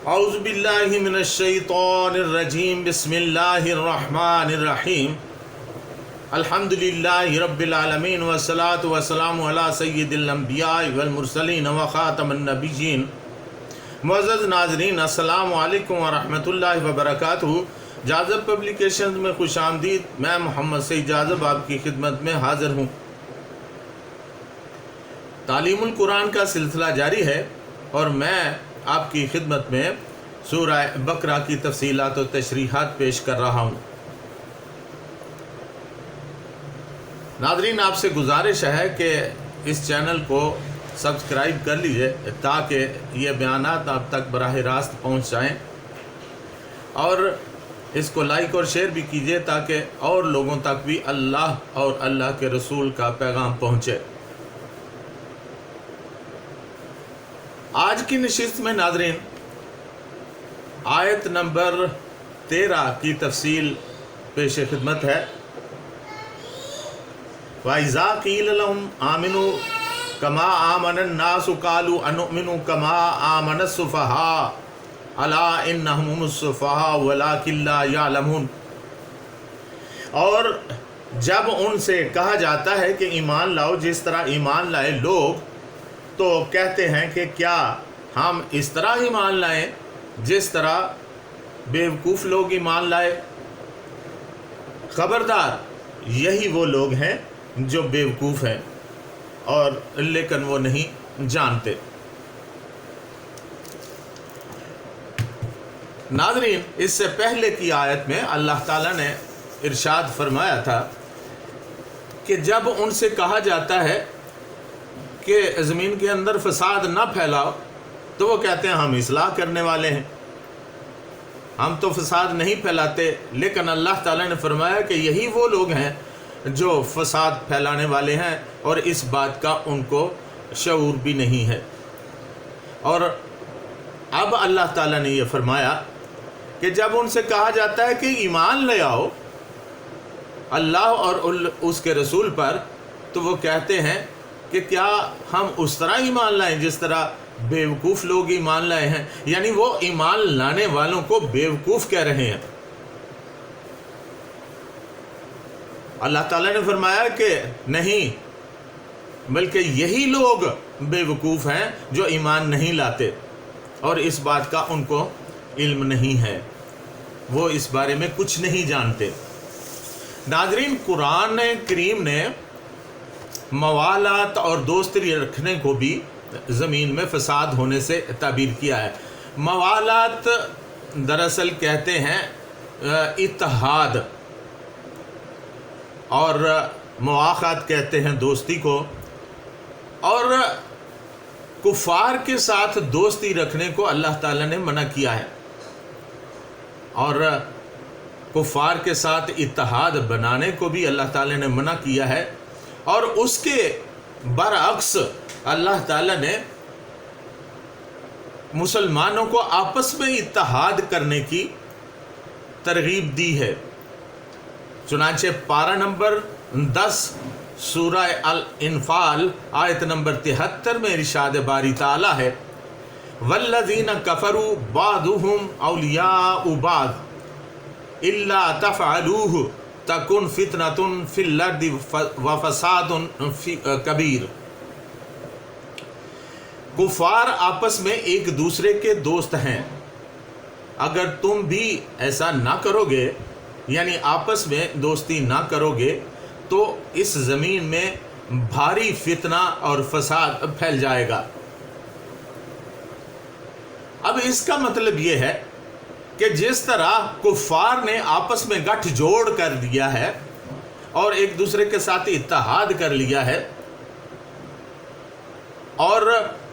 اعوذ باللہ من الشیطان الرجیم بسم اللہ الرحمن الرحیم الحمد للہ رب العالمین والصلاة والسلام علی سید الانبیاء والمرسلین وخاتم النبیین۔ معزز ناظرین، السلام علیکم ورحمۃ اللہ وبرکاتہ۔ جاذب پبلیکیشنز میں خوش آمدید۔ میں محمد سعید جاذب آپ کی خدمت میں حاضر ہوں۔ تعلیم القرآن کا سلسلہ جاری ہے اور میں آپ کی خدمت میں سورہ بقرہ کی تفصیلات و تشریحات پیش کر رہا ہوں۔ ناظرین، آپ سے گزارش ہے کہ اس چینل کو سبسکرائب کر لیجئے تاکہ یہ بیانات آپ تک براہ راست پہنچ جائیں، اور اس کو لائک اور شیئر بھی کیجئے تاکہ اور لوگوں تک بھی اللہ اور اللہ کے رسول کا پیغام پہنچے۔ آج کی نشست میں ناظرین آیت نمبر 13 کی تفصیل پیش خدمت ہے۔ وَإِذَا قِيلَ لَهُمْ آمِنُوا كَمَا آمَنَ النَّاسُ قَالُوا أَنُؤْمِنُ كَمَا آمَنَ السُّفَهَاءُ أَلَا إِنَّهُمْ هُمُ السُّفَهَاءُ وَلَٰكِن لَّا يَعْلَمُونَ۔ اور جب ان سے کہا جاتا ہے کہ ایمان لاؤ جس طرح ایمان لائے لوگ، تو کہتے ہیں کہ کیا ہم اس طرح ایمان لائیں جس طرح بیوقوف لوگ ایمان لائے؟ خبردار، یہی وہ لوگ ہیں جو بیوقوف ہیں اور لیکن وہ نہیں جانتے۔ ناظرین، اس سے پہلے کی آیت میں اللہ تعالیٰ نے ارشاد فرمایا تھا کہ جب ان سے کہا جاتا ہے کہ زمین کے اندر فساد نہ پھیلاؤ، تو وہ کہتے ہیں ہم اصلاح کرنے والے ہیں، ہم تو فساد نہیں پھیلاتے۔ لیکن اللہ تعالیٰ نے فرمایا کہ یہی وہ لوگ ہیں جو فساد پھیلانے والے ہیں اور اس بات کا ان کو شعور بھی نہیں ہے۔ اور اب اللہ تعالیٰ نے یہ فرمایا کہ جب ان سے کہا جاتا ہے کہ ایمان لے آؤ اللہ اور اس کے رسول پر، تو وہ کہتے ہیں کہ کیا ہم اس طرح ایمان لائیں جس طرح بیوقوف لوگ ایمان لائے ہیں، یعنی وہ ایمان لانے والوں کو بیوقوف کہہ رہے ہیں۔ اللہ تعالیٰ نے فرمایا کہ نہیں، بلکہ یہی لوگ بیوقوف ہیں جو ایمان نہیں لاتے اور اس بات کا ان کو علم نہیں ہے، وہ اس بارے میں کچھ نہیں جانتے۔ ناظرین، قرآن کریم نے موالات اور دوستی رکھنے کو بھی زمین میں فساد ہونے سے تعبیر کیا ہے۔ موالات دراصل کہتے ہیں اتحاد، اور مواخات کہتے ہیں دوستی کو، اور کفار کے ساتھ دوستی رکھنے کو اللہ تعالیٰ نے منع کیا ہے، اور کفار کے ساتھ اتحاد بنانے کو بھی اللہ تعالیٰ نے منع کیا ہے۔ اور اس کے برعکس اللہ تعالیٰ نے مسلمانوں کو آپس میں اتحاد کرنے کی ترغیب دی ہے۔ چنانچہ پارہ نمبر 10 سورہ الانفال آیت نمبر 73 میں ارشاد باری تعالیٰ ہے، والذین کفروا بعضهم اولیاء بعض الا تفعلوه تکن فتنۃ فی الارض وفساد کبیر۔ کفار آپس میں ایک دوسرے کے دوست ہیں، اگر تم بھی ایسا نہ کرو گے، یعنی آپس میں دوستی نہ کرو گے، تو اس زمین میں بھاری فتنہ اور فساد پھیل جائے گا۔ اب اس کا مطلب یہ ہے کہ جس طرح کفار نے آپس میں گٹھ جوڑ کر دیا ہے اور ایک دوسرے کے ساتھ اتحاد کر لیا ہے، اور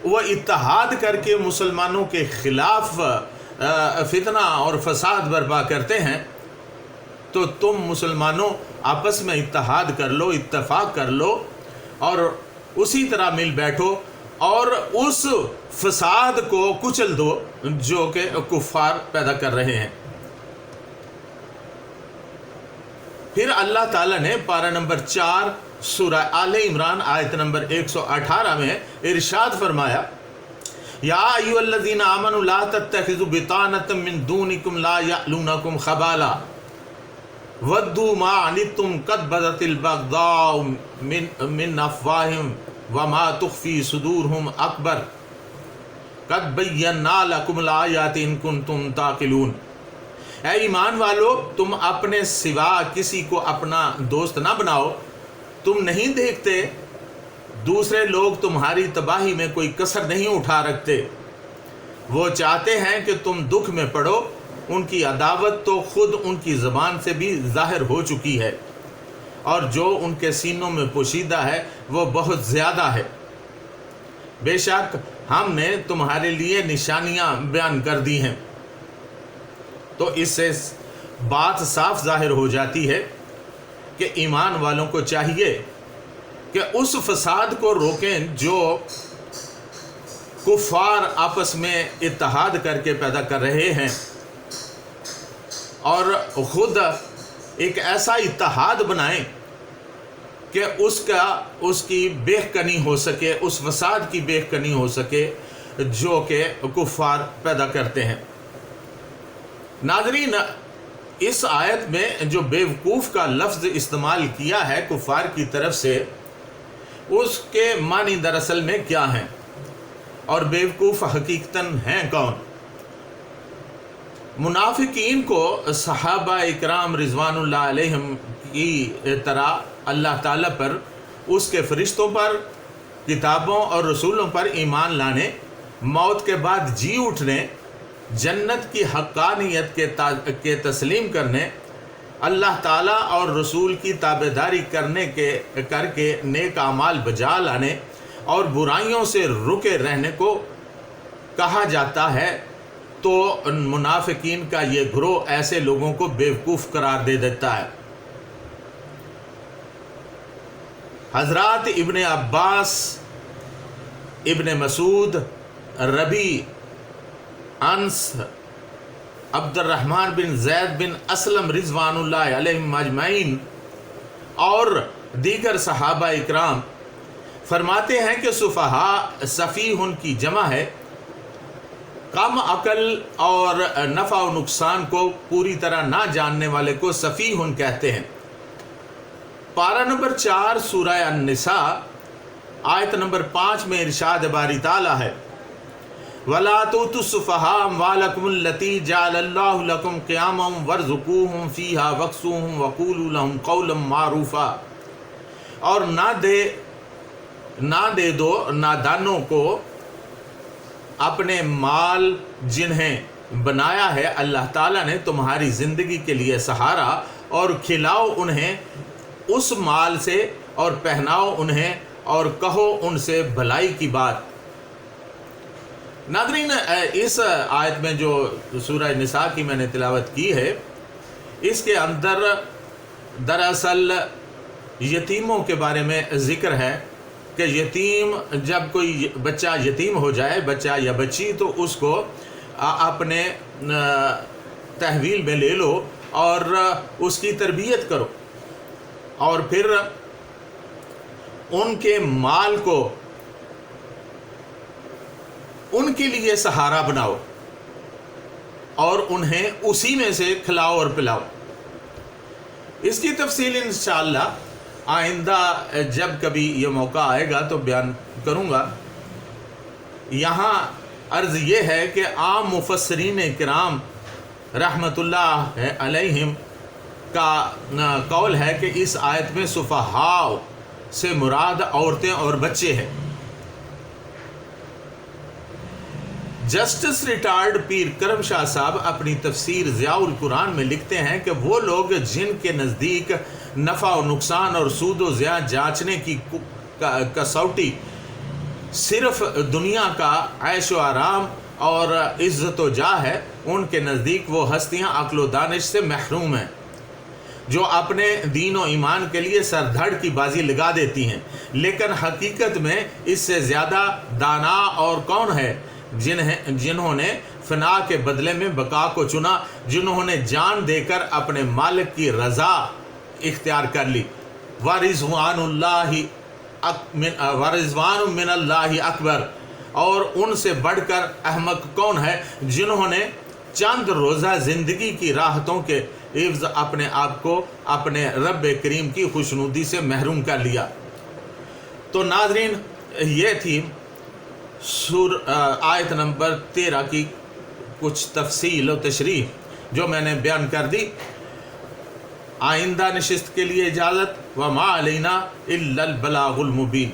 وہ اتحاد کر کے مسلمانوں کے خلاف فتنہ اور فساد برپا کرتے ہیں، تو تم مسلمانوں آپس میں اتحاد کر لو، اتفاق کر لو، اور اسی طرح مل بیٹھو اور اس فساد کو کچل دو جو کہ کفار پیدا کر رہے ہیں۔ پھر اللہ تعالیٰ نے پارہ نمبر 4 سورہ آل عمران آیت نمبر 118 میں ارشاد فرمایا، یا ایھا الذین آمنوا لا تتخذوا بطانۃ من دونکم لا یألونکم خبالا ودوا ما عنتم قد بدت البغضاء من افواہہم وما تخفی صدورہم اکبر قد بینا لکم الآیات ان کنتم تعقلون۔ اے ایمان والو، تم اپنے سوا کسی کو اپنا دوست نہ بناؤ۔ تم نہیں دیکھتے دوسرے لوگ تمہاری تباہی میں کوئی کسر نہیں اٹھا رکھتے، وہ چاہتے ہیں کہ تم دکھ میں پڑو، ان کی عداوت تو خود ان کی زبان سے بھی ظاہر ہو چکی ہے، اور جو ان کے سینوں میں پوشیدہ ہے وہ بہت زیادہ ہے۔ بے شک ہم نے تمہارے لیے نشانیاں بیان کر دی ہیں۔ تو اس سے بات صاف ظاہر ہو جاتی ہے کہ ایمان والوں کو چاہیے کہ اس فساد کو روکیں جو کفار آپس میں اتحاد کر کے پیدا کر رہے ہیں، اور خود ایک ایسا اتحاد بنائیں کہ اس کی بہکنی ہو سکے، اس فساد کی بہکنی ہو سکے جو کہ کفار پیدا کرتے ہیں۔ ناظرین، اس آیت میں جو بیوقوف کا لفظ استعمال کیا ہے کفار کی طرف سے، اس کے معنی دراصل میں کیا ہیں، اور بیوقوف حقیقتاً ہیں کون؟ منافقین کو صحابہ اکرام رضوان اللہ علیہم کی طرح اللہ تعالیٰ پر، اس کے فرشتوں پر، کتابوں اور رسولوں پر ایمان لانے، موت کے بعد جی اٹھنے، جنت کی حقانیت کے تسلیم کرنے، اللہ تعالیٰ اور رسول کی تابعداری کر کے نیک اعمال بجا لانے اور برائیوں سے رکے رہنے کو کہا جاتا ہے، تو منافقین کا یہ گروہ ایسے لوگوں کو بیوقوف قرار دے دیتا ہے۔ حضرات ابن عباس، ابن مسعود، ربی، انس، عبد الرحمن بن زید بن اسلم رضوان اللہ علیہم اجمعین اور دیگر صحابہ اکرام فرماتے ہیں کہ سفہاء سفیہ کی جمع ہے، کم عقل اور نفع و نقصان کو پوری طرح نہ جاننے والے کو سفیہ کہتے ہیں۔ پارہ نمبر 4 سورہ النساء آیت نمبر 5 میں ارشاد باری تعالیٰ ہے، وَلَا تُؤْتُوا السُّفَهَاءَ أَمْوَالَكُمُ الَّتِي جَعَلَ اللَّهُ لَكُمْ قِيَامًا وَارْزُقُوهُمْ فِيهَا وَاكْسُوهُمْ وَقُولُوا لَهُمْ قَوْلًا مَّعْرُوفًا، اور نہ دے دو نادانوں کو اپنے مال جنہیں بنایا ہے اللہ تعالیٰ نے تمہاری زندگی کے لیے سہارا، اور کھلاؤ انہیں اس مال سے اور پہناؤ انہیں اور کہو ان سے بھلائی کی بات۔ ناظرین، اس آیت میں جو سورہ نساء کی میں نے تلاوت کی ہے، اس کے اندر دراصل یتیموں کے بارے میں ذکر ہے کہ یتیم، جب کوئی بچہ یتیم ہو جائے، بچہ یا بچی، تو اس کو اپنے تحویل میں لے لو اور اس کی تربیت کرو، اور پھر ان کے مال کو ان کے لیے سہارا بناؤ اور انہیں اسی میں سے کھلاؤ اور پلاؤ۔ اس کی تفصیل انشاءاللہ آئندہ جب کبھی یہ موقع آئے گا تو بیان کروں گا۔ یہاں عرض یہ ہے کہ عام مفسرین کرام رحمت اللہ علیہم کا قول ہے کہ اس آیت میں سفہاء سے مراد عورتیں اور بچے ہیں۔ جسٹس ریٹائرڈ پیر کرم شاہ صاحب اپنی تفسیر ضیاء القرآن میں لکھتے ہیں کہ وہ لوگ جن کے نزدیک نفع و نقصان اور سود و زیاں جانچنے کی کسوٹی صرف دنیا کا عیش و آرام اور عزت و جاہ ہے، ان کے نزدیک وہ ہستیاں عقل و دانش سے محروم ہیں، جو اپنے دین و ایمان کے لیے سر دھڑ کی بازی لگا دیتی ہیں، لیکن حقیقت میں اس سے زیادہ دانا اور کون ہے جنہوں نے فنا کے بدلے میں بقا کو چنا، جنہوں نے جان دے کر اپنے مالک کی رضا اختیار کر لی۔ ورضوان من اللہ اکبر، اور ان سے بڑھ کر احمق کون ہے جنہوں نے چند روزہ زندگی کی راحتوں کے عوض اپنے آپ کو اپنے رب کریم کی خوشنودی سے محروم کر لیا۔ تو ناظرین، یہ تھی آیت نمبر 13 کی کچھ تفصیل و تشریح جو میں نے بیان کر دی۔ آئندہ نشست کے لیے اجازت، وما علینا الا البلاغ المبین۔